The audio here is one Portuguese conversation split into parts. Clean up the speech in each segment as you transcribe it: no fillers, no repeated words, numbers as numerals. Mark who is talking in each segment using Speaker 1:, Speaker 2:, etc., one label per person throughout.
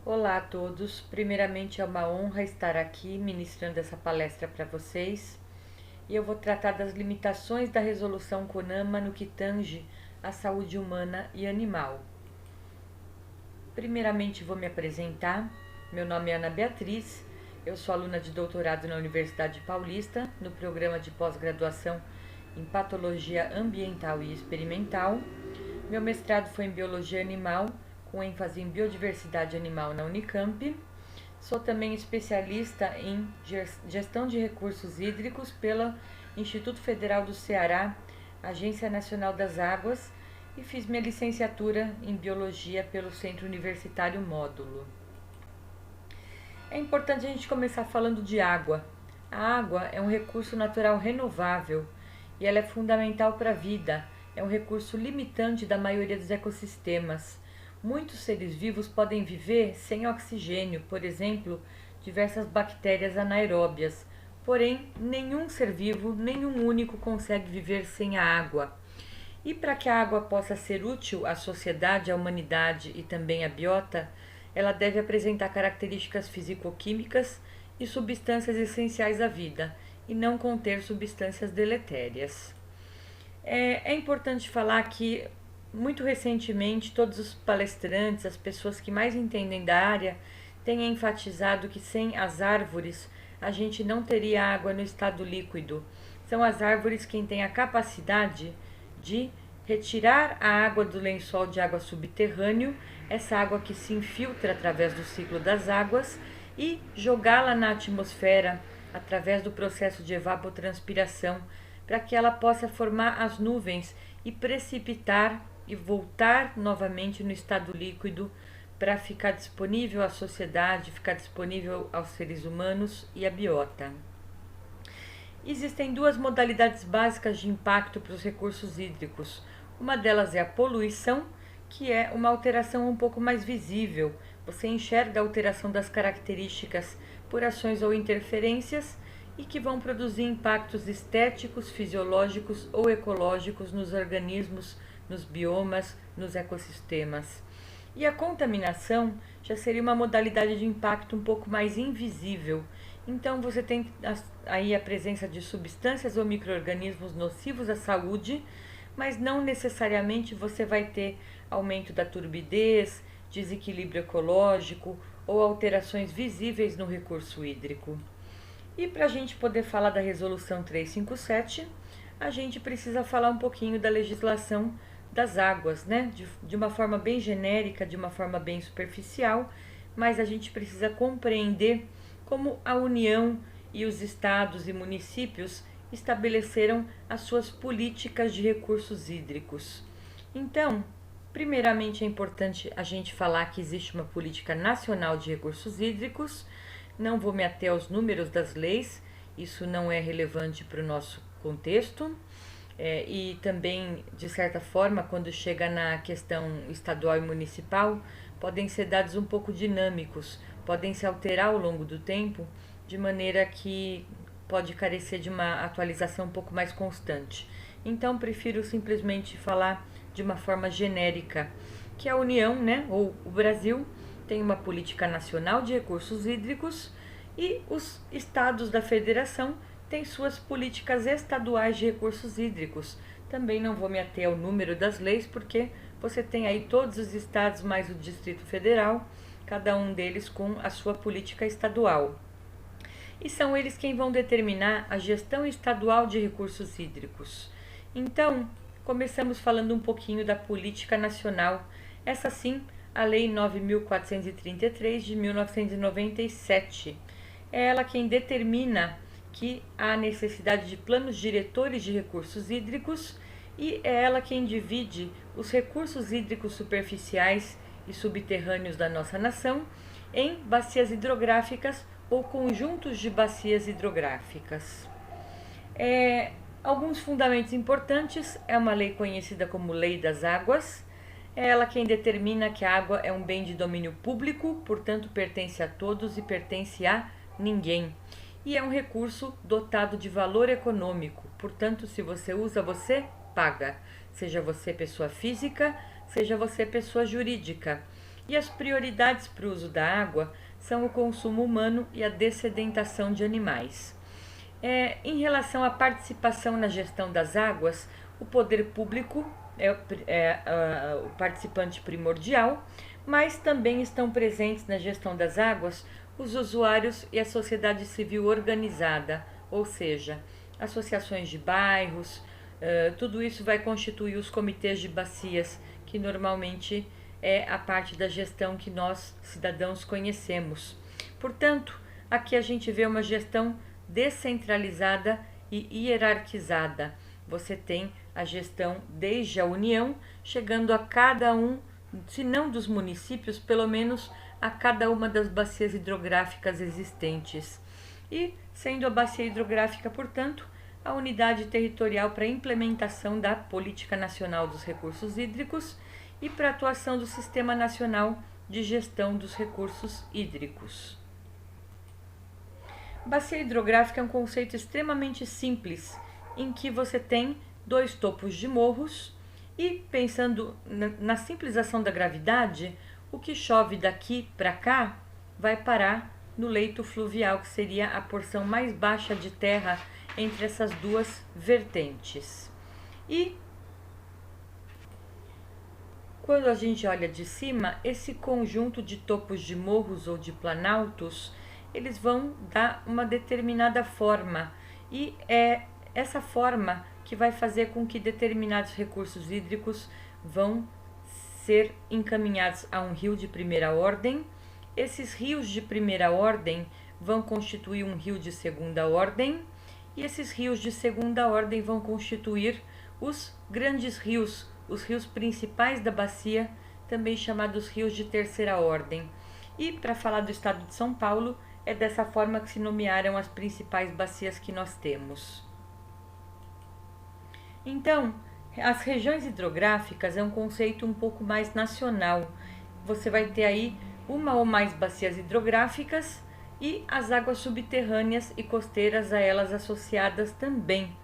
Speaker 1: Olá a todos. Primeiramente é uma honra estar aqui ministrando essa palestra para vocês e eu vou tratar das limitações da resolução CONAMA no que tange à saúde humana e animal. Primeiramente vou me apresentar. Meu nome é Ana Beatriz, eu sou aluna de doutorado na Universidade Paulista, no programa de pós-graduação em Patologia Ambiental e Experimental. Meu mestrado foi em Biologia Animal, com ênfase em Biodiversidade Animal na Unicamp. Sou também especialista em Gestão de Recursos Hídricos pelo Instituto Federal do Ceará, Agência Nacional das Águas, e fiz minha licenciatura em Biologia pelo Centro Universitário Módulo. É importante a gente começar falando de água. A água é um recurso natural renovável e ela é fundamental para a vida. É um recurso limitante da maioria dos ecossistemas. Muitos seres vivos podem viver sem oxigênio, por exemplo, diversas bactérias anaeróbias. Porém, nenhum ser vivo, nenhum único consegue viver sem a água. E para que a água possa ser útil à sociedade, à humanidade e também à biota, ela deve apresentar características fisicoquímicas e substâncias essenciais à vida, e não conter substâncias deletérias. É importante falar que, muito recentemente, todos os palestrantes, as pessoas que mais entendem da área, têm enfatizado que sem as árvores a gente não teria água no estado líquido. São as árvores quem têm a capacidade de retirar a água do lençol de água subterrâneo, essa água que se infiltra através do ciclo das águas, e jogá-la na atmosfera através do processo de evapotranspiração, para que ela possa formar as nuvens e precipitar e voltar novamente no estado líquido para ficar disponível à sociedade, ficar disponível aos seres humanos e à biota. Existem duas modalidades básicas de impacto para os recursos hídricos. Uma delas é a poluição, que é uma alteração um pouco mais visível. Você enxerga a alteração das características por ações ou interferências e que vão produzir impactos estéticos, fisiológicos ou ecológicos nos organismos, nos biomas, nos ecossistemas. E a contaminação já seria uma modalidade de impacto um pouco mais invisível. Então você tem aí a presença de substâncias ou micro-organismos nocivos à saúde, mas não necessariamente você vai ter aumento da turbidez, desequilíbrio ecológico ou alterações visíveis no recurso hídrico. E para a gente poder falar da Resolução 357, a gente precisa falar um pouquinho da legislação das águas, né? De uma forma bem genérica, de uma forma bem superficial, mas a gente precisa compreender como a União e os estados e municípios estabeleceram as suas políticas de recursos hídricos. Então, primeiramente é importante a gente falar que existe uma política nacional de recursos hídricos. Não vou me ater aos números das leis, isso não é relevante para o nosso contexto. E também, de certa forma, quando chega na questão estadual e municipal, podem ser dados um pouco dinâmicos, podem se alterar ao longo do tempo, de maneira que pode carecer de uma atualização um pouco mais constante. Então, prefiro simplesmente falar de uma forma genérica, que a União, né, ou o Brasil, tem uma política nacional de recursos hídricos e os estados da federação têm suas políticas estaduais de recursos hídricos. Também não vou me ater ao número das leis, porque você tem aí todos os estados mais o Distrito Federal, cada um deles com a sua política estadual. E são eles quem vão determinar a gestão estadual de recursos hídricos. Então, começamos falando um pouquinho da política nacional. Essa sim, a Lei 9.433 de 1997. É ela quem determina que há necessidade de planos diretores de recursos hídricos e é ela quem divide os recursos hídricos superficiais e subterrâneos da nossa nação em bacias hidrográficas ou conjuntos de bacias hidrográficas. Alguns fundamentos importantes: é uma lei conhecida como Lei das Águas. É ela quem determina que a água é um bem de domínio público, portanto pertence a todos e pertence a ninguém. E é um recurso dotado de valor econômico, portanto, se você usa, você paga, seja você pessoa física, seja você pessoa jurídica. E as prioridades para o uso da água são o consumo humano e a dessedentação de animais. Em relação à participação na gestão das águas, o poder público é o participante primordial, mas também estão presentes na gestão das águas os usuários e a sociedade civil organizada, ou seja, associações de bairros, tudo isso vai constituir os comitês de bacias, que normalmente é a parte da gestão que nós, cidadãos, conhecemos. Portanto, aqui a gente vê uma gestão descentralizada e hierarquizada. Você tem a gestão desde a União, chegando a cada um, se não dos municípios, pelo menos a cada uma das bacias hidrográficas existentes. E, sendo a bacia hidrográfica, portanto, a unidade territorial para a implementação da Política Nacional dos Recursos Hídricos e para a atuação do Sistema Nacional de Gestão dos Recursos Hídricos. Bacia hidrográfica é um conceito extremamente simples, em que você tem 2 topos de morros e, pensando na simples ação da gravidade, o que chove daqui para cá vai parar no leito fluvial, que seria a porção mais baixa de terra entre essas 2 vertentes. E quando a gente olha de cima, esse conjunto de topos de morros ou de planaltos, eles vão dar uma determinada forma, e é essa forma que vai fazer com que determinados recursos hídricos vão ser encaminhados a um rio de primeira ordem. Esses rios de primeira ordem vão constituir um rio de segunda ordem, e esses rios de segunda ordem vão constituir os grandes rios, os rios principais da bacia, também chamados rios de terceira ordem. E para falar do estado de São Paulo, é dessa forma que se nomearam as principais bacias que nós temos. Então, as regiões hidrográficas é um conceito um pouco mais nacional. Você vai ter aí uma ou mais bacias hidrográficas e as águas subterrâneas e costeiras a elas associadas também.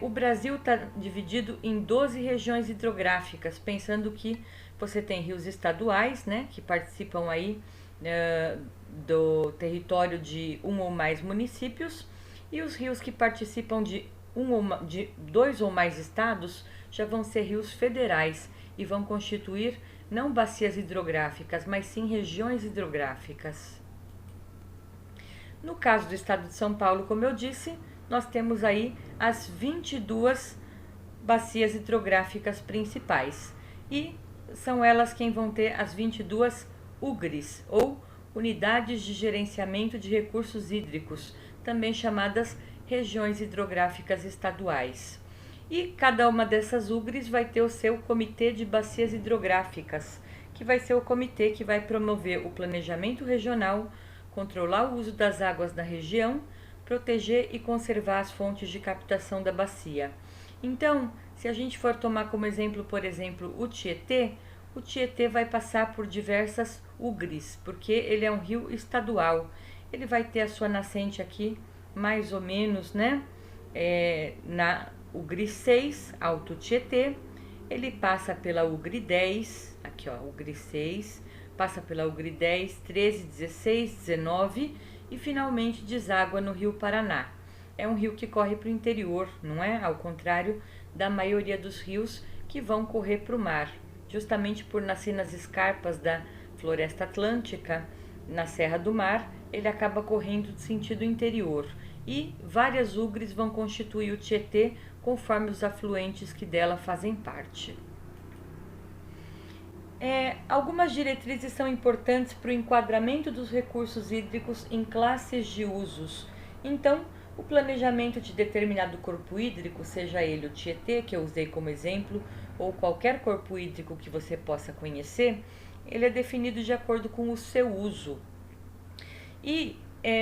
Speaker 1: O Brasil está dividido em 12 regiões hidrográficas, pensando que você tem rios estaduais, né, que participam aí do território de um ou mais municípios, e os rios que participam de 2 ou mais estados já vão ser rios federais e vão constituir não bacias hidrográficas, mas sim regiões hidrográficas. No caso do estado de São Paulo, como eu disse, nós temos aí as 22 bacias hidrográficas principais, e são elas quem vão ter as 22 UGRs, ou Unidades de Gerenciamento de Recursos Hídricos, também chamadas Regiões Hidrográficas Estaduais. E cada uma dessas UGRs vai ter o seu Comitê de Bacias Hidrográficas, que vai ser o comitê que vai promover o planejamento regional, controlar o uso das águas na região, proteger e conservar as fontes de captação da bacia. Então, se a gente for tomar como exemplo, por exemplo, o Tietê vai passar por diversas UGRs, porque ele é um rio estadual. Ele vai ter a sua nascente aqui, mais ou menos, né? Na UGRI 6, Alto Tietê. Ele passa pela UGRI 10, aqui ó, UGRI 6, passa pela UGRI 10, 13, 16, 19 e finalmente deságua no Rio Paraná. É um rio que corre para o interior, não é? Ao contrário da maioria dos rios que vão correr para o mar. Justamente por nascer nas escarpas da Floresta Atlântica, na Serra do Mar, ele acaba correndo de sentido interior. E várias UGRs vão constituir o Tietê conforme os afluentes que dela fazem parte. Algumas diretrizes são importantes para o enquadramento dos recursos hídricos em classes de usos. Então, o planejamento de determinado corpo hídrico, seja ele o Tietê, que eu usei como exemplo, ou qualquer corpo hídrico que você possa conhecer, ele é definido de acordo com o seu uso. E,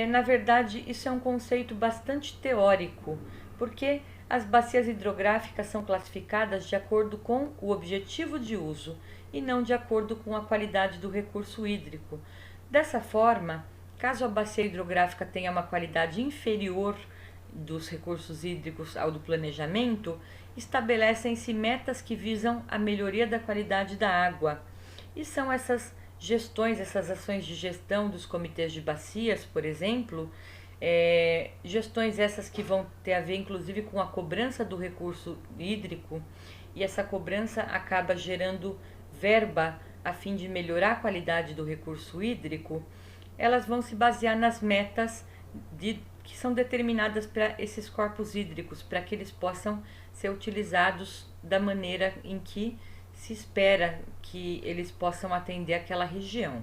Speaker 1: na verdade, isso é um conceito bastante teórico, porque as bacias hidrográficas são classificadas de acordo com o objetivo de uso e não de acordo com a qualidade do recurso hídrico. Dessa forma, caso a bacia hidrográfica tenha uma qualidade inferior dos recursos hídricos ao do planejamento, estabelecem-se metas que visam a melhoria da qualidade da água. E são essas gestões, essas ações de gestão dos comitês de bacias, por exemplo, gestões essas que vão ter a ver inclusive com a cobrança do recurso hídrico, e essa cobrança acaba gerando verba a fim de melhorar a qualidade do recurso hídrico. Elas vão se basear nas metas que são determinadas para esses corpos hídricos, para que eles possam ser utilizados da maneira em que se espera que eles possam atender aquela região.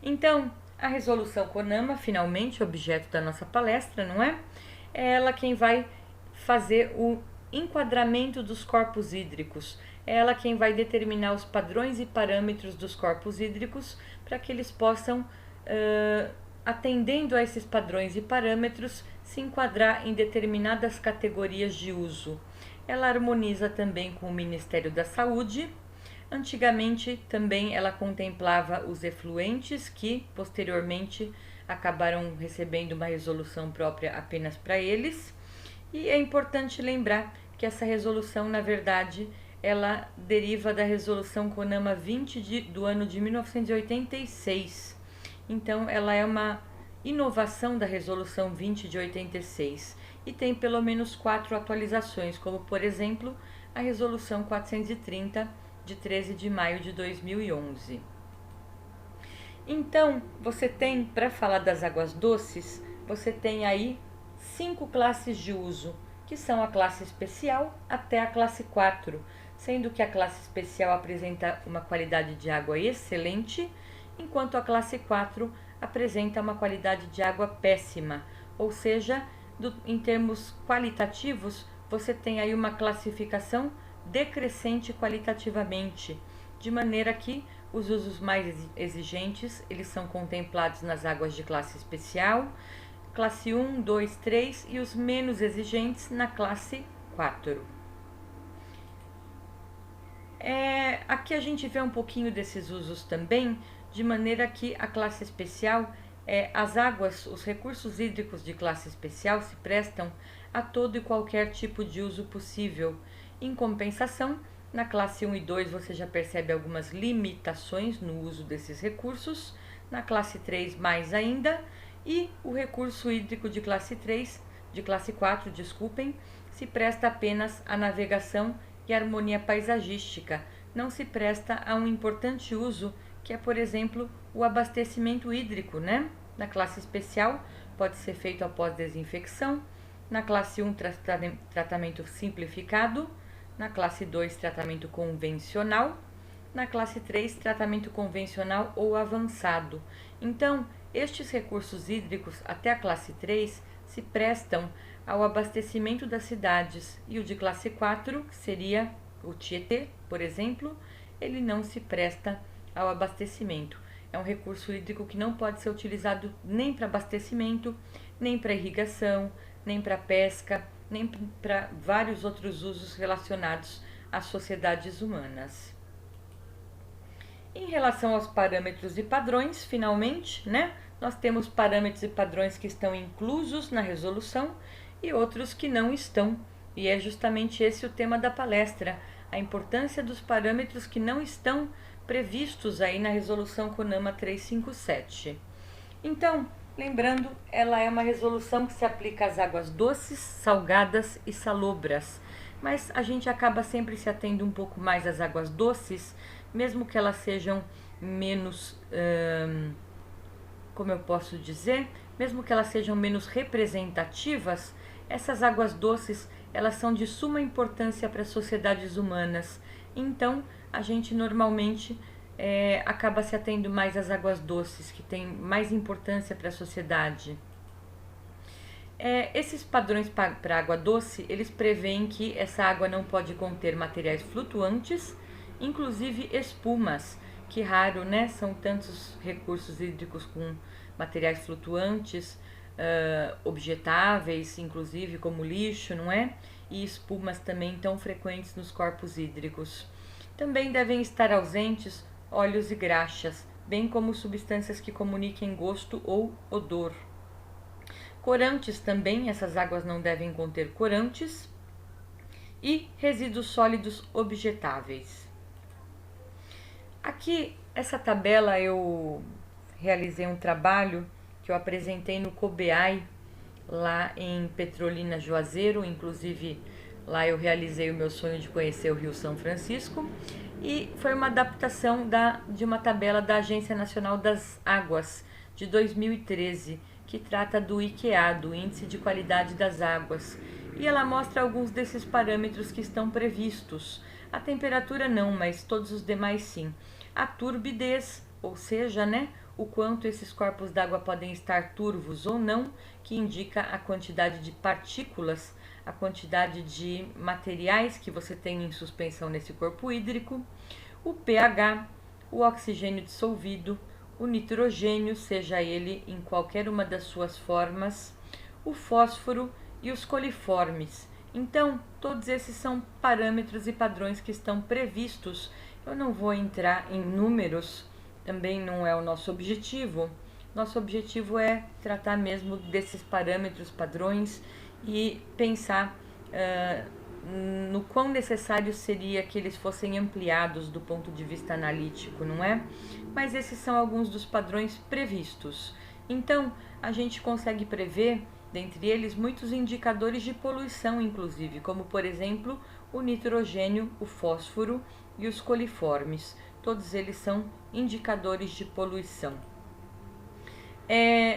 Speaker 1: Então, a resolução CONAMA, finalmente, objeto da nossa palestra, não é? É ela quem vai fazer o enquadramento dos corpos hídricos. É ela quem vai determinar os padrões e parâmetros dos corpos hídricos para que eles possam, atendendo a esses padrões e parâmetros, se enquadrar em determinadas categorias de uso. Ela harmoniza também com o Ministério da Saúde. Antigamente também ela contemplava os efluentes, que posteriormente acabaram recebendo uma resolução própria apenas para eles. E é importante lembrar que essa resolução, na verdade, ela deriva da resolução CONAMA 20 do ano de 1986. Então, ela é uma inovação da resolução 20 de 86 e tem pelo menos 4 atualizações, como, por exemplo, a resolução 430 de 13 de maio de 2011. Então, você tem, para falar das águas doces, você tem aí 5 classes de uso, que são a classe especial até a classe 4, sendo que a classe especial apresenta uma qualidade de água excelente, enquanto a classe 4 apresenta uma qualidade de água péssima, ou seja, em termos qualitativos, você tem aí uma classificação decrescente qualitativamente, de maneira que os usos mais exigentes, eles são contemplados nas águas de classe especial, classe 1, 2, 3 e os menos exigentes na classe 4. Aqui a gente vê um pouquinho desses usos também, de maneira que a classe especial, as águas, os recursos hídricos de classe especial se prestam a todo e qualquer tipo de uso possível. Em compensação, na classe 1 e 2 você já percebe algumas limitações no uso desses recursos, na classe 3 mais ainda, e o recurso hídrico de classe 4, se presta apenas à navegação e harmonia paisagística, não se presta a um importante uso que é, por exemplo, o abastecimento hídrico, né? Na classe especial pode ser feito após desinfecção, na classe 1 tratamento simplificado, na classe 2 tratamento convencional, na classe 3 tratamento convencional ou avançado. Então, estes recursos hídricos até a classe 3 se prestam ao abastecimento das cidades, e o de classe 4, que seria o Tietê, por exemplo, ele não se presta ao abastecimento. É um recurso hídrico que não pode ser utilizado nem para abastecimento, nem para irrigação, nem para pesca, nem para vários outros usos relacionados às sociedades humanas. Em relação aos parâmetros e padrões, finalmente, né, nós temos parâmetros e padrões que estão inclusos na resolução e outros que não estão. E é justamente esse o tema da palestra, a importância dos parâmetros que não estão previstos aí na resolução CONAMA 357. Então, lembrando, ela é uma resolução que se aplica às águas doces, salgadas e salobras, mas a gente acaba sempre se atendo um pouco mais às águas doces, mesmo que elas sejam menos, como eu posso dizer, mesmo que elas sejam menos representativas, essas águas doces, elas são de suma importância para as sociedades humanas. Então, a gente normalmente acaba se atendo mais às águas doces, que têm mais importância para a sociedade. Esses padrões para água doce, eles prevêem que essa água não pode conter materiais flutuantes, inclusive espumas, que raro, né? São tantos recursos hídricos com materiais flutuantes, objetáveis, inclusive como lixo, não é? E espumas também tão frequentes nos corpos hídricos. Também devem estar ausentes óleos e graxas, bem como substâncias que comuniquem gosto ou odor. Corantes também, essas águas não devem conter corantes. E resíduos sólidos objetáveis. Aqui Essa tabela eu realizei um trabalho que eu apresentei no COBEAI, lá em Petrolina, Juazeiro. Inclusive, lá eu realizei o meu sonho de conhecer o Rio São Francisco. E foi uma adaptação de uma tabela da Agência Nacional das Águas, de 2013, que trata do IQA, do Índice de Qualidade das Águas. E ela mostra alguns desses parâmetros que estão previstos. A temperatura não, mas todos os demais sim. A turbidez, ou seja, né, o quanto esses corpos d'água podem estar turvos ou não, que indica a quantidade de partículas, a quantidade de materiais que você tem em suspensão nesse corpo hídrico, o pH, o oxigênio dissolvido, o nitrogênio, seja ele em qualquer uma das suas formas, o fósforo e os coliformes. Então, todos esses são parâmetros e padrões que estão previstos. Eu não vou entrar em números, também não é o nosso objetivo. Nosso objetivo é tratar mesmo desses parâmetros, padrões e pensar no quão necessário seria que eles fossem ampliados do ponto de vista analítico, não é? Mas esses são alguns dos padrões previstos. Então, a gente consegue prever, dentre eles, muitos indicadores de poluição, inclusive, como, por exemplo, o nitrogênio, o fósforo e os coliformes. Todos eles são indicadores de poluição.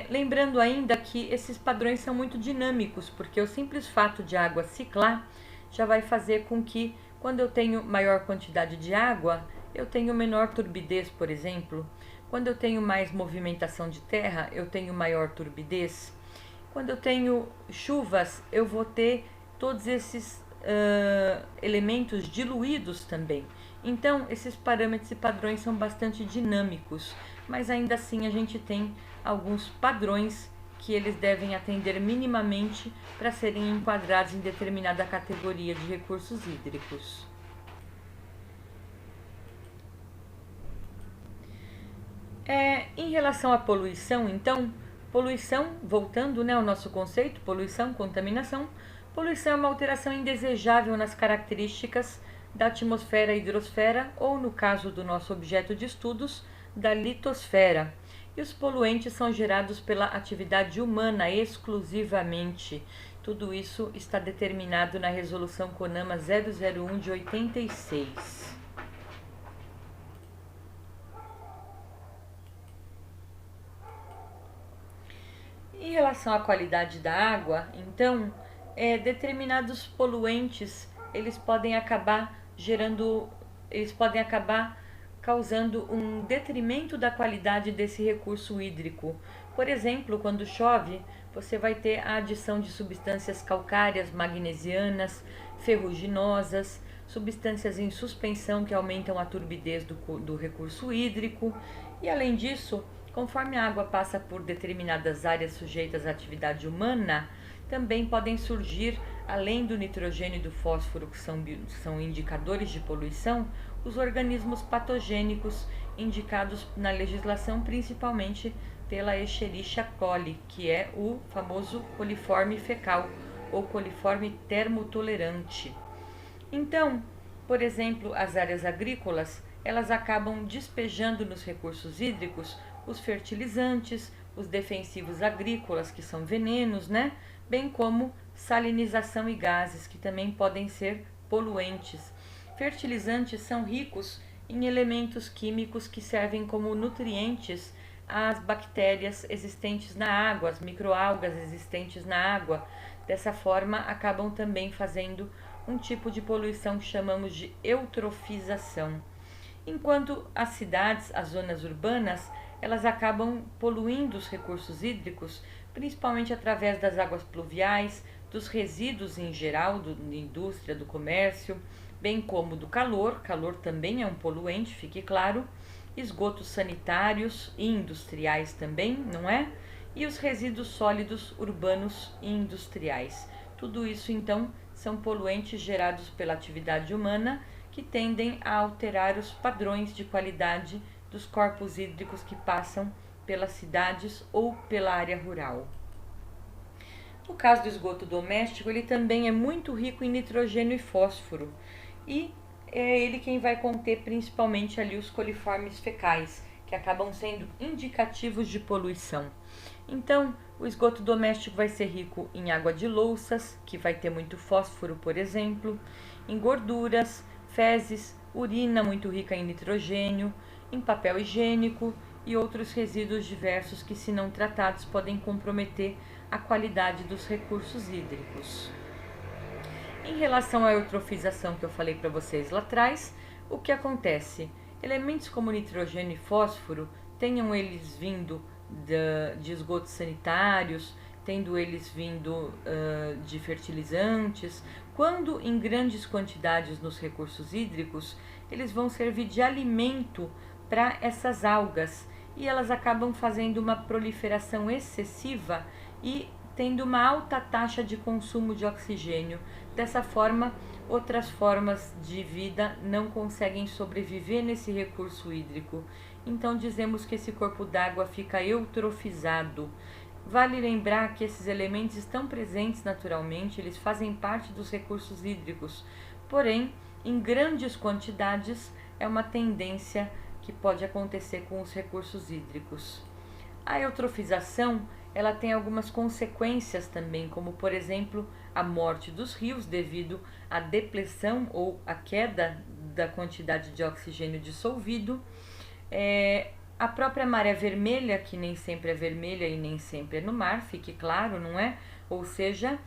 Speaker 1: Lembrando ainda que esses padrões são muito dinâmicos, porque o simples fato de a água ciclar já vai fazer com que, quando eu tenho maior quantidade de água, eu tenho menor turbidez, por exemplo. Quando eu tenho mais movimentação de terra, eu tenho maior turbidez. Quando eu tenho chuvas, eu vou ter todos esses elementos diluídos também. Então, esses parâmetros e padrões são bastante dinâmicos, mas ainda assim a gente tem alguns padrões que eles devem atender minimamente para serem enquadrados em determinada categoria de recursos hídricos. Em relação à poluição, então, poluição, voltando, né, ao nosso conceito, poluição, contaminação. Poluição é uma alteração indesejável nas características da atmosfera e hidrosfera, ou no caso do nosso objeto de estudos, da litosfera. E os poluentes são gerados pela atividade humana exclusivamente. Tudo isso está determinado na Resolução CONAMA 001 de 86. Em relação à qualidade da água, então, determinados poluentes eles podem acabar causando um detrimento da qualidade desse recurso hídrico. Por exemplo, quando chove, você vai ter a adição de substâncias calcárias, magnesianas, ferruginosas, substâncias em suspensão que aumentam a turbidez do recurso hídrico. E além disso, conforme a água passa por determinadas áreas sujeitas à atividade humana, também podem surgir, além do nitrogênio e do fósforo, que são indicadores de poluição, os organismos patogênicos indicados na legislação principalmente pela Escherichia coli, que é o famoso coliforme fecal ou coliforme termotolerante. Então, por exemplo, as áreas agrícolas, elas acabam despejando nos recursos hídricos os fertilizantes, os defensivos agrícolas, que são venenos, né? Bem como salinização e gases, que também podem ser poluentes. Fertilizantes são ricos em elementos químicos que servem como nutrientes às bactérias existentes na água, às microalgas existentes na água. Dessa forma, acabam também fazendo um tipo de poluição que chamamos de eutrofização. Enquanto as cidades, as zonas urbanas, elas acabam poluindo os recursos hídricos, principalmente através das águas pluviais, dos resíduos em geral, da indústria, do comércio, bem como do calor. Calor também é um poluente, fique claro. Esgotos sanitários e industriais também, não é? E os resíduos sólidos urbanos e industriais. Tudo isso, então, são poluentes gerados pela atividade humana que tendem a alterar os padrões de qualidade dos corpos hídricos que passam pelas cidades ou pela área rural. No caso do esgoto doméstico, ele também é muito rico em nitrogênio e fósforo. E é ele quem vai conter principalmente ali os coliformes fecais, que acabam sendo indicativos de poluição. Então, o esgoto doméstico vai ser rico em água de louças, que vai ter muito fósforo, por exemplo, em gorduras, fezes, urina muito rica em nitrogênio, em papel higiênico e outros resíduos diversos que, se não tratados, podem comprometer a qualidade dos recursos hídricos. Em relação à eutrofização que eu falei para vocês lá atrás, o que acontece? Elementos como nitrogênio e fósforo, tenham eles vindo de esgotos sanitários, tendo eles vindo de fertilizantes, quando em grandes quantidades nos recursos hídricos, eles vão servir de alimento para essas algas e elas acabam fazendo uma proliferação excessiva e tendo uma alta taxa de consumo de oxigênio. Dessa forma, outras formas de vida não conseguem sobreviver nesse recurso hídrico. Então dizemos que esse corpo d'água fica eutrofizado. Vale lembrar que esses elementos estão presentes naturalmente, eles fazem parte dos recursos hídricos, porém, em grandes quantidades, é uma tendência que pode acontecer com os recursos hídricos. A eutrofização, ela tem algumas consequências também, como por exemplo, a morte dos rios devido à depleção ou à queda da quantidade de oxigênio dissolvido. A própria maré vermelha, que nem sempre é vermelha e nem sempre é no mar, fique claro, não é? Ou seja,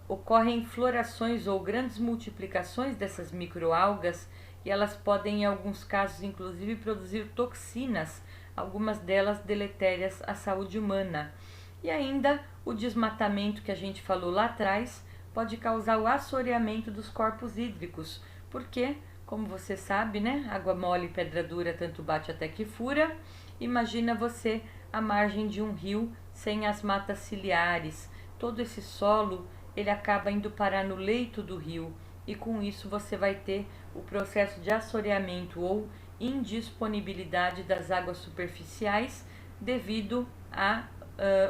Speaker 1: ocorrem florações ou grandes multiplicações dessas microalgas e elas podem, em alguns casos, inclusive, produzir toxinas, algumas delas deletérias à saúde humana. E ainda o desmatamento que a gente falou lá atrás pode causar o assoreamento dos corpos hídricos, porque, como você sabe, né, água mole e pedra dura tanto bate até que fura. Imagina você à margem de um rio sem as matas ciliares. Todo esse solo, ele acaba indo parar no leito do rio e com isso você vai ter o processo de assoreamento ou indisponibilidade das águas superficiais devido à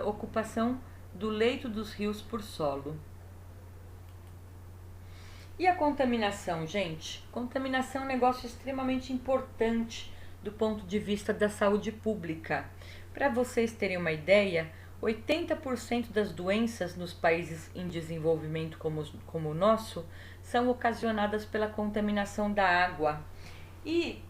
Speaker 1: ocupação do leito dos rios por solo. E a contaminação, gente? Contaminação é um negócio extremamente importante do ponto de vista da saúde pública. Para vocês terem uma ideia, 80% das doenças nos países em desenvolvimento como o nosso são ocasionadas pela contaminação da água. E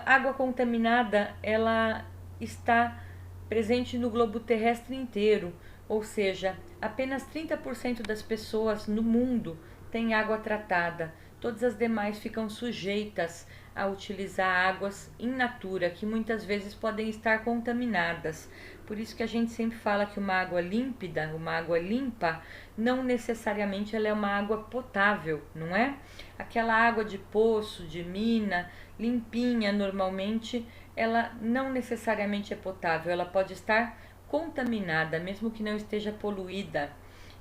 Speaker 1: água contaminada, ela está presente no globo terrestre inteiro, ou seja, apenas 30% das pessoas no mundo têm água tratada. Todas as demais ficam sujeitas a utilizar águas in natura, que muitas vezes podem estar contaminadas. Por isso que a gente sempre fala que uma água límpida, uma água limpa, não necessariamente ela é uma água potável, não é? Aquela água de poço, de mina, limpinha normalmente, ela não necessariamente é potável, ela pode estar contaminada, mesmo que não esteja poluída.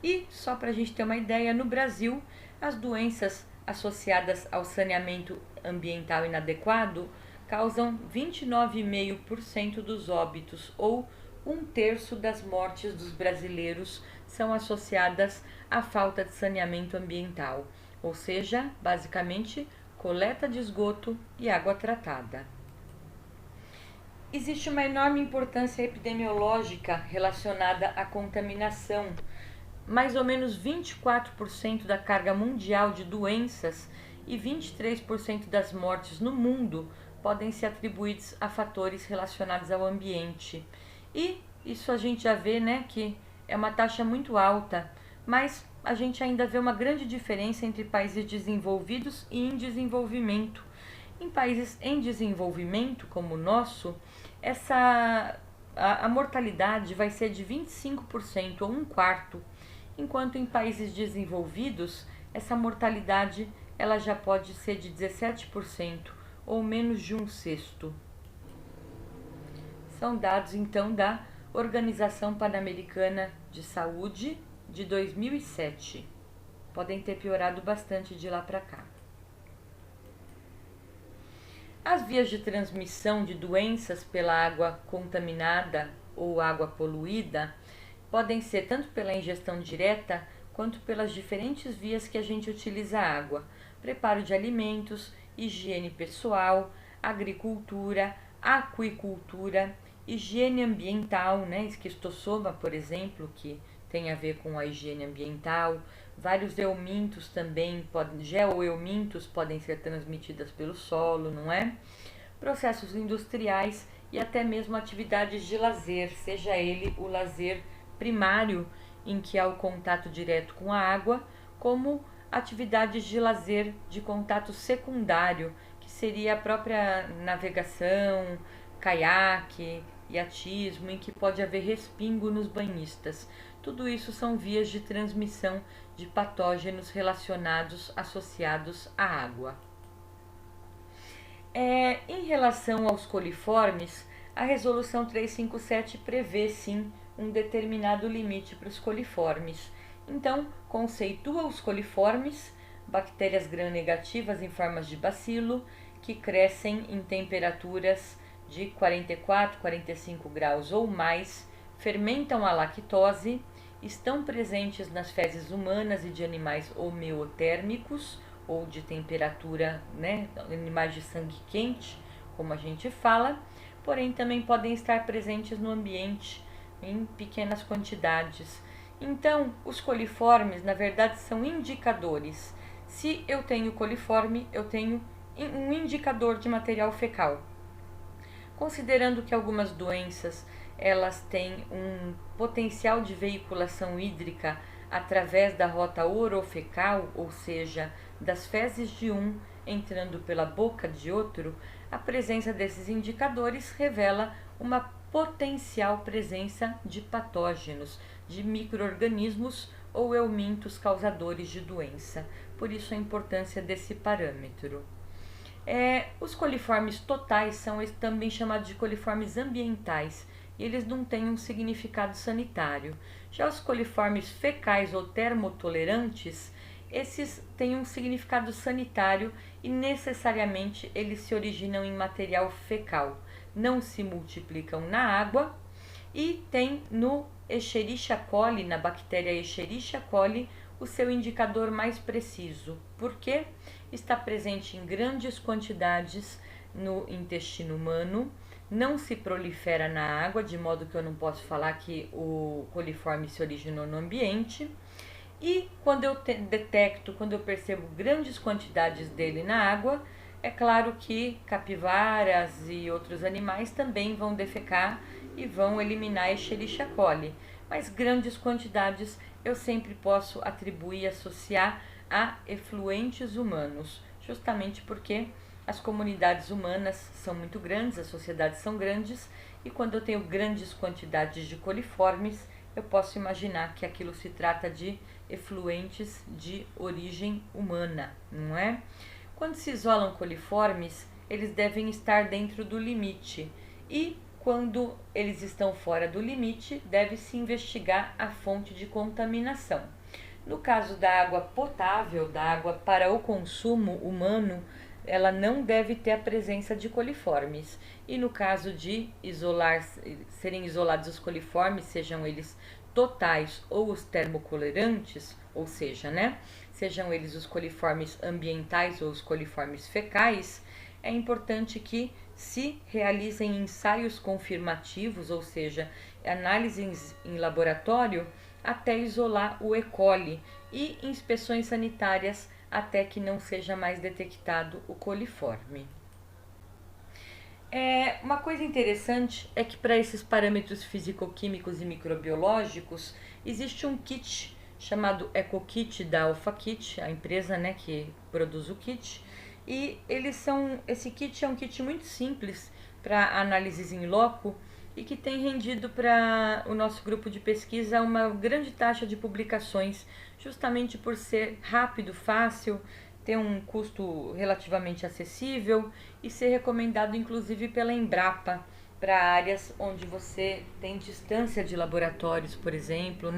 Speaker 1: E, só para a gente ter uma ideia, no Brasil, as doenças associadas ao saneamento ambiental inadequado causam 29,5% dos óbitos, ou 1/3 das mortes dos brasileiros são associadas à falta de saneamento ambiental, ou seja, basicamente, coleta de esgoto e água tratada. Existe uma enorme importância epidemiológica relacionada à contaminação. Mais ou menos 24% da carga mundial de doenças e 23% das mortes no mundo podem ser atribuídos a fatores relacionados ao ambiente. E isso a gente já vê, né, que é uma taxa muito alta, mas a gente ainda vê uma grande diferença entre países desenvolvidos e em desenvolvimento. Em países em desenvolvimento, como o nosso, a mortalidade vai ser de 25% ou 1/4, enquanto em países desenvolvidos, essa mortalidade ela já pode ser de 17% ou menos de 1/6. São dados então da Organização Pan-Americana de Saúde de 2007. Podem ter piorado bastante de lá para cá. As vias de transmissão de doenças pela água contaminada ou água poluída podem ser tanto pela ingestão direta quanto pelas diferentes vias que a gente utiliza a água. preparo de alimentos, higiene pessoal, agricultura, aquicultura, higiene ambiental, né? Esquistossoma, por exemplo, que tem a ver com a higiene ambiental. Vários eumintos também, geoeumintos podem ser transmitidas pelo solo, não é? Processos industriais e até mesmo atividades de lazer, seja ele o lazer primário, em que há o contato direto com a água, como atividades de lazer de contato secundário, que seria a própria navegação, caiaque, iatismo, em que pode haver respingo nos banhistas. Tudo isso são vias de transmissão de patógenos relacionados, associados à água. Em relação aos coliformes, a Resolução 357 prevê sim um determinado limite para os coliformes. Então, conceitua os coliformes, bactérias gram-negativas em formas de bacilo, que crescem em temperaturas de 44, 45 graus ou mais, fermentam a lactose, estão presentes nas fezes humanas e de animais homeotérmicos, ou de temperatura, né, animais de sangue quente, como a gente fala, porém também podem estar presentes no ambiente em pequenas quantidades. Então, os coliformes, na verdade, são indicadores. Se eu tenho coliforme, eu tenho um indicador de material fecal. Considerando que algumas doenças elas têm um potencial de veiculação hídrica através da rota orofecal, ou seja, das fezes de um entrando pela boca de outro, a presença desses indicadores revela uma potencial presença de patógenos, de micro-organismos ou eumintos causadores de doença. Por isso a importância desse parâmetro. Os coliformes totais são também chamados de coliformes ambientais e eles não têm um significado sanitário. Já os coliformes fecais ou termotolerantes, esses têm um significado sanitário e necessariamente eles se originam em material fecal, não se multiplicam na água e tem no Escherichia coli, na bactéria Escherichia coli, o seu indicador mais preciso, porque está presente em grandes quantidades no intestino humano, não se prolifera na água, de modo que eu não posso falar que o coliforme se originou no ambiente. E quando eu detecto, quando eu percebo grandes quantidades dele na água, é claro que capivaras e outros animais também vão defecar e vão eliminar a Escherichia coli. Mas grandes quantidades eu sempre posso atribuir e associar a efluentes humanos, justamente porque as comunidades humanas são muito grandes, as sociedades são grandes, e quando eu tenho grandes quantidades de coliformes, eu posso imaginar que aquilo se trata de efluentes de origem humana, não é? Quando se isolam coliformes, eles devem estar dentro do limite, e quando eles estão fora do limite, deve-se investigar a fonte de contaminação. No caso da água potável, da água para o consumo humano, ela não deve ter a presença de coliformes. E no caso de serem isolados os coliformes, sejam eles totais ou os termocolerantes, ou seja, sejam eles os coliformes ambientais ou os coliformes fecais, é importante que se realizem ensaios confirmativos, ou seja, análises em laboratório, até isolar o E. coli e inspeções sanitárias até que não seja mais detectado o coliforme. Uma coisa interessante é que para esses parâmetros físico-químicos e microbiológicos existe um kit chamado EcoKit da AlphaKit, a empresa que produz o kit, e esse kit é um kit muito simples para análises in loco e que tem rendido para o nosso grupo de pesquisa uma grande taxa de publicações, justamente por ser rápido, fácil, ter um custo relativamente acessível e ser recomendado inclusive pela Embrapa para áreas onde você tem distância de laboratórios, por exemplo,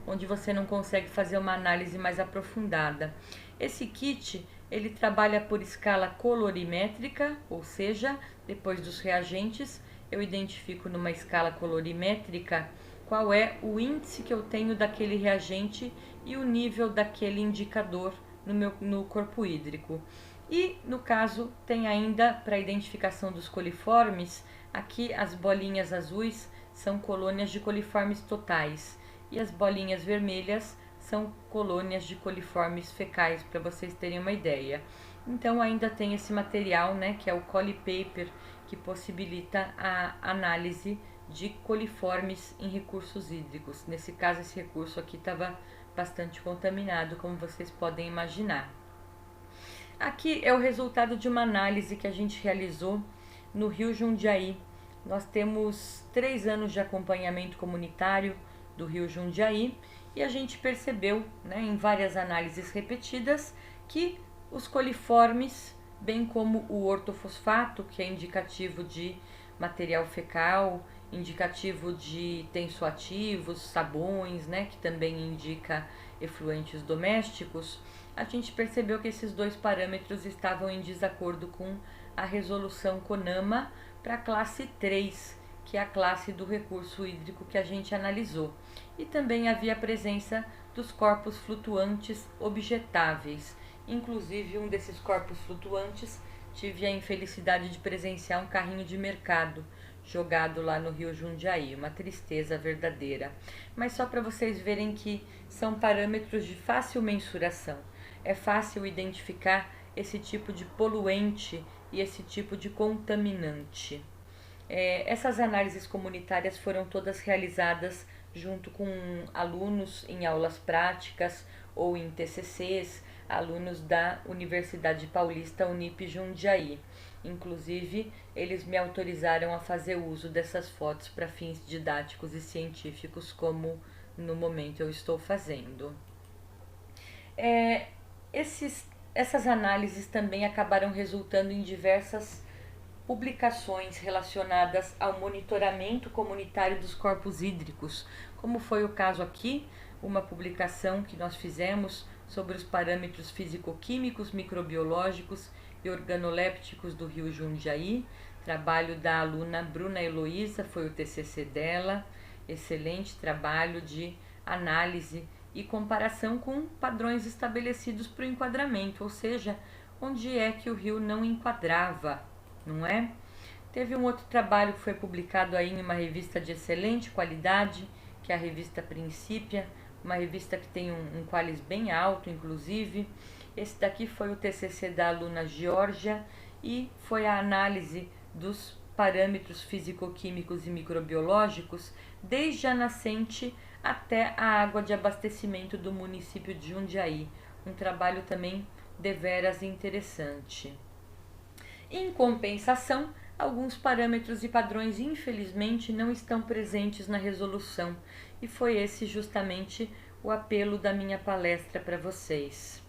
Speaker 1: onde você não consegue fazer uma análise mais aprofundada. Esse kit ele trabalha por escala colorimétrica, ou seja, depois dos reagentes, eu identifico numa escala colorimétrica qual é o índice que eu tenho daquele reagente e o nível daquele indicador no corpo hídrico. E no caso tem ainda, para identificação dos coliformes, aqui as bolinhas azuis são colônias de coliformes totais e as bolinhas vermelhas são colônias de coliformes fecais, para vocês terem uma ideia. Então ainda tem esse material, né, que é o Colipaper, que possibilita a análise de coliformes em recursos hídricos. Nesse caso, esse recurso aqui estava bastante contaminado, como vocês podem imaginar. Aqui é o resultado de uma análise que a gente realizou no Rio Jundiaí. Nós temos 3 anos de acompanhamento comunitário do Rio Jundiaí e a gente percebeu, né, em várias análises repetidas, que os coliformes, bem como o ortofosfato, que é indicativo de material fecal, indicativo de tensoativos, sabões, né, que também indica efluentes domésticos, a gente percebeu que esses 2 parâmetros estavam em desacordo com a resolução CONAMA para a classe 3, que é a classe do recurso hídrico que a gente analisou. E também havia a presença dos corpos flutuantes objetáveis. Inclusive, um desses corpos flutuantes tive a infelicidade de presenciar um carrinho de mercado jogado lá no Rio Jundiaí, uma tristeza verdadeira. Mas só para vocês verem que são parâmetros de fácil mensuração. É fácil identificar esse tipo de poluente e esse tipo de contaminante. Essas análises comunitárias foram todas realizadas junto com alunos em aulas práticas ou em TCCs, alunos da Universidade Paulista Unip Jundiaí. Inclusive, eles me autorizaram a fazer uso dessas fotos para fins didáticos e científicos, como no momento eu estou fazendo. Essas análises também acabaram resultando em diversas publicações relacionadas ao monitoramento comunitário dos corpos hídricos, como foi o caso aqui, uma publicação que nós fizemos sobre os parâmetros físico-químicos, microbiológicos e organolépticos do Rio Jundiaí, trabalho da aluna Bruna Heloísa, foi o TCC dela, excelente trabalho de análise e comparação com padrões estabelecidos para o enquadramento, ou seja, onde é que o rio não enquadrava, não é? Teve um outro trabalho que foi publicado aí em uma revista de excelente qualidade, que é a revista Princípia, uma revista que tem um qualis bem alto, inclusive. Esse daqui foi o TCC da aluna Georgia e foi a análise dos parâmetros físico-químicos e microbiológicos desde a nascente até a água de abastecimento do município de Jundiaí. Um trabalho também deveras interessante. Em compensação, alguns parâmetros e padrões infelizmente não estão presentes na resolução e foi esse justamente o apelo da minha palestra para vocês.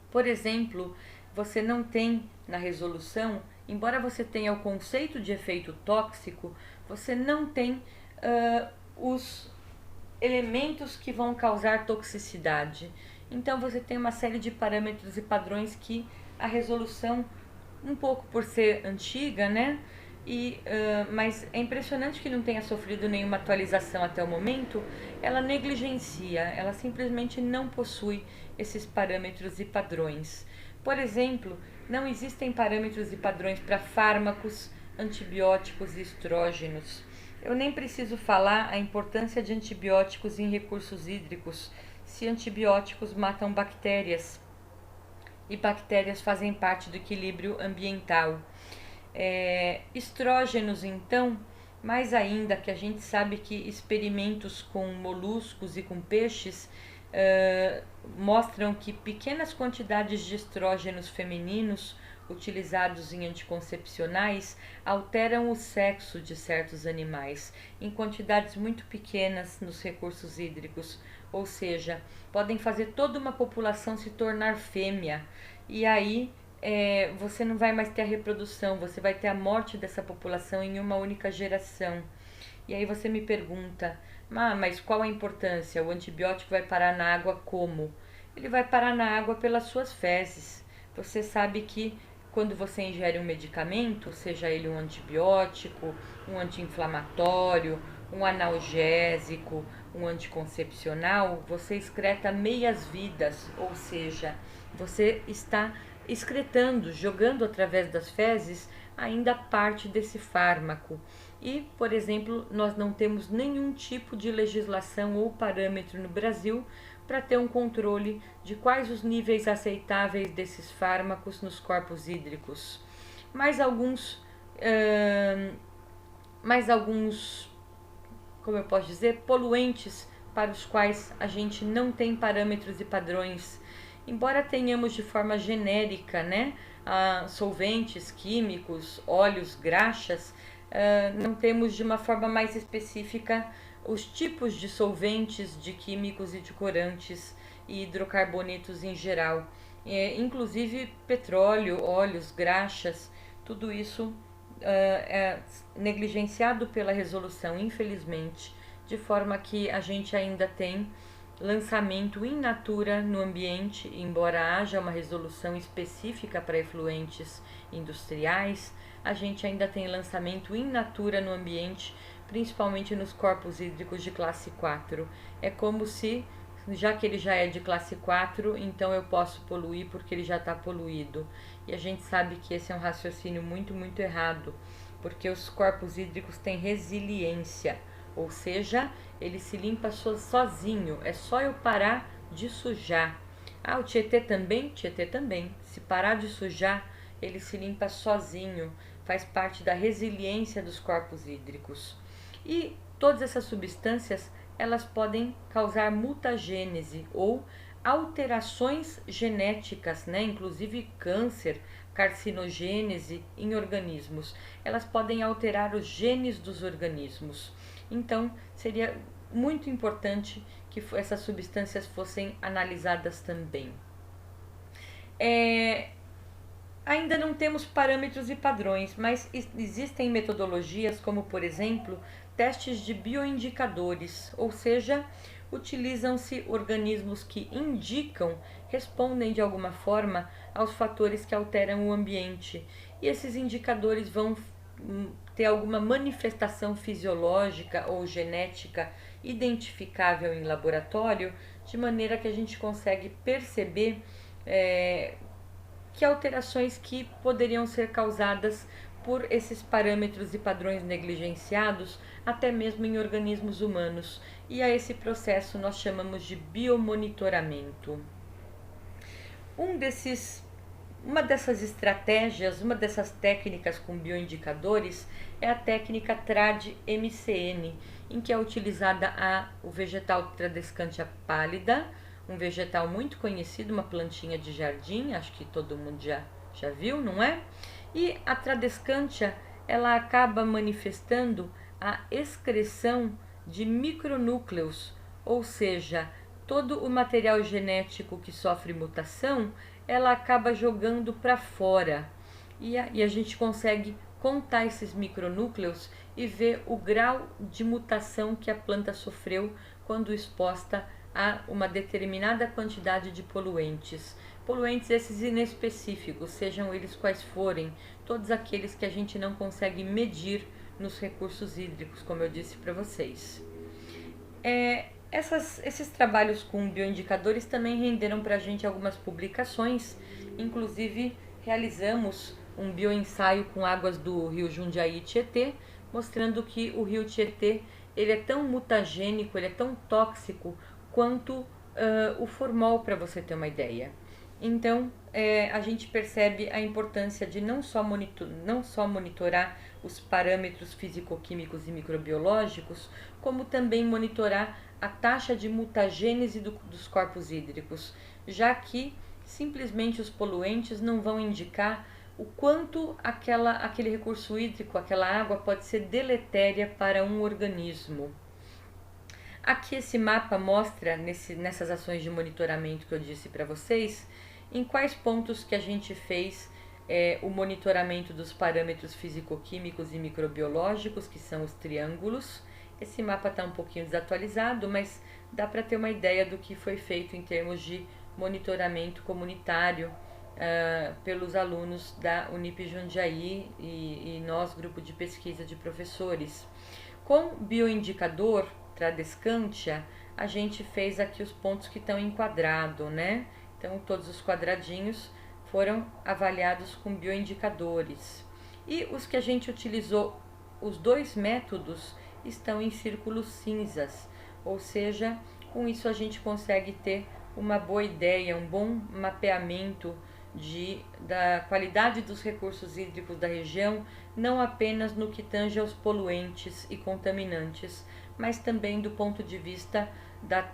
Speaker 1: Por exemplo, você não tem na resolução, embora você tenha o conceito de efeito tóxico, você não tem os elementos que vão causar toxicidade. Então você tem uma série de parâmetros e padrões que a resolução, um pouco por ser antiga, né? Mas é impressionante que não tenha sofrido nenhuma atualização até o momento, ela negligencia, ela simplesmente não possui esses parâmetros e padrões. Por exemplo, não existem parâmetros e padrões para fármacos, antibióticos e estrógenos. Eu nem preciso falar a importância de antibióticos em recursos hídricos, se antibióticos matam bactérias e bactérias fazem parte do equilíbrio ambiental. Estrógenos, então, mais ainda que a gente sabe que experimentos com moluscos e com peixes mostram que pequenas quantidades de estrógenos femininos utilizados em anticoncepcionais alteram o sexo de certos animais em quantidades muito pequenas nos recursos hídricos, ou seja, podem fazer toda uma população se tornar fêmea e aí você não vai mais ter a reprodução, você vai ter a morte dessa população em uma única geração. E aí você me pergunta, mas qual a importância? O antibiótico vai parar na água como? Ele vai parar na água pelas suas fezes. Você sabe que quando você ingere um medicamento, seja ele um antibiótico, um anti-inflamatório, um analgésico, um anticoncepcional, você excreta meias vidas, ou seja, você está excretando, jogando através das fezes ainda parte desse fármaco. E, por exemplo, nós não temos nenhum tipo de legislação ou parâmetro no Brasil para ter um controle de quais os níveis aceitáveis desses fármacos nos corpos hídricos. Mais alguns, como eu posso dizer, poluentes para os quais a gente não tem parâmetros e padrões. Embora tenhamos de forma genérica, né, solventes químicos, óleos, graxas, não temos de uma forma mais específica os tipos de solventes, de químicos e de corantes e hidrocarbonetos em geral. Inclusive petróleo, óleos, graxas, tudo isso é negligenciado pela resolução, infelizmente, de forma que a gente ainda tem lançamento in natura no ambiente, embora haja uma resolução específica para efluentes industriais, a gente ainda tem lançamento in natura no ambiente, principalmente nos corpos hídricos de classe 4. É como se, já que ele já é de classe 4, então eu posso poluir porque ele já está poluído. E a gente sabe que esse é um raciocínio muito, muito errado, porque os corpos hídricos têm resiliência, ou seja, ele se limpa sozinho, é só eu parar de sujar. O Tietê também? Tietê também. Se parar de sujar, ele se limpa sozinho, faz parte da resiliência dos corpos hídricos. E todas essas substâncias, elas podem causar mutagênese ou alterações genéticas, né? Inclusive câncer, carcinogênese em organismos. Elas podem alterar os genes dos organismos. Então, seria muito importante que essas substâncias fossem analisadas também. Ainda não temos parâmetros e padrões, mas existem metodologias como, por exemplo, testes de bioindicadores, ou seja, utilizam-se organismos que indicam, respondem de alguma forma aos fatores que alteram o ambiente. E esses indicadores vão ter alguma manifestação fisiológica ou genética identificável em laboratório, de maneira que a gente consegue perceber que alterações que poderiam ser causadas por esses parâmetros e padrões negligenciados, até mesmo em organismos humanos. E a esse processo nós chamamos de biomonitoramento. Uma dessas estratégias, uma dessas técnicas com bioindicadores é a técnica TRAD-MCN, em que é utilizada o vegetal Tradescantia pálida, um vegetal muito conhecido, uma plantinha de jardim, acho que todo mundo já viu, não é? E a Tradescantia, ela acaba manifestando a excreção de micronúcleos, ou seja, todo o material genético que sofre mutação, ela acaba jogando para fora. E a gente consegue contar esses micronúcleos e ver o grau de mutação que a planta sofreu quando exposta a uma determinada quantidade de poluentes. Poluentes esses inespecíficos, sejam eles quais forem, todos aqueles que a gente não consegue medir nos recursos hídricos, como eu disse para vocês. Esses trabalhos com bioindicadores também renderam para a gente algumas publicações, inclusive realizamos um bioensaio com águas do rio Jundiaí e Tietê, mostrando que o rio Tietê ele é tão mutagênico, ele é tão tóxico quanto o formol, para você ter uma ideia. Então, a gente percebe a importância de não só monitorar os parâmetros físico-químicos e microbiológicos, como também monitorar a taxa de mutagênese dos corpos hídricos, já que simplesmente os poluentes não vão indicar o quanto aquele recurso hídrico, aquela água pode ser deletéria para um organismo. Aqui esse mapa mostra, nessas ações de monitoramento que eu disse para vocês, em quais pontos que a gente fez o monitoramento dos parâmetros físico-químicos e microbiológicos, que são os triângulos. Esse mapa está um pouquinho desatualizado, mas dá para ter uma ideia do que foi feito em termos de monitoramento comunitário pelos alunos da Unip Jundiaí e nós, grupo de pesquisa de professores. Com bioindicador Tradescantia, a gente fez aqui os pontos que estão enquadrados, né? Então, todos os quadradinhos foram avaliados com bioindicadores. E os que a gente utilizou, os dois métodos, estão em círculos cinzas, ou seja, com isso a gente consegue ter uma boa ideia, um bom mapeamento da qualidade dos recursos hídricos da região, não apenas no que tange aos poluentes e contaminantes, mas também do ponto de vista da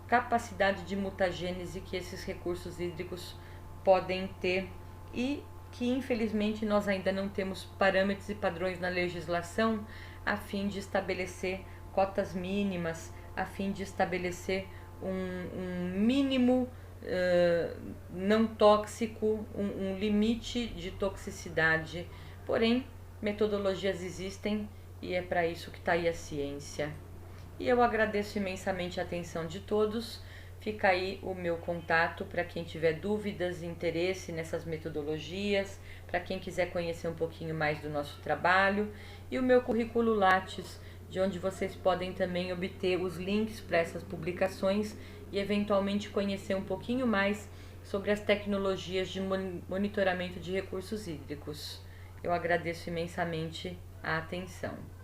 Speaker 1: capacidade de mutagênese que esses recursos hídricos podem ter e que infelizmente nós ainda não temos parâmetros e padrões na legislação a fim de estabelecer cotas mínimas, a fim de estabelecer um mínimo não tóxico, um limite de toxicidade. Porém, metodologias existem e é para isso que está aí a ciência. E eu agradeço imensamente a atenção de todos. Fica aí o meu contato para quem tiver dúvidas e interesse nessas metodologias, para quem quiser conhecer um pouquinho mais do nosso trabalho, e o meu currículo Lattes, de onde vocês podem também obter os links para essas publicações e eventualmente conhecer um pouquinho mais sobre as tecnologias de monitoramento de recursos hídricos. Eu agradeço imensamente a atenção.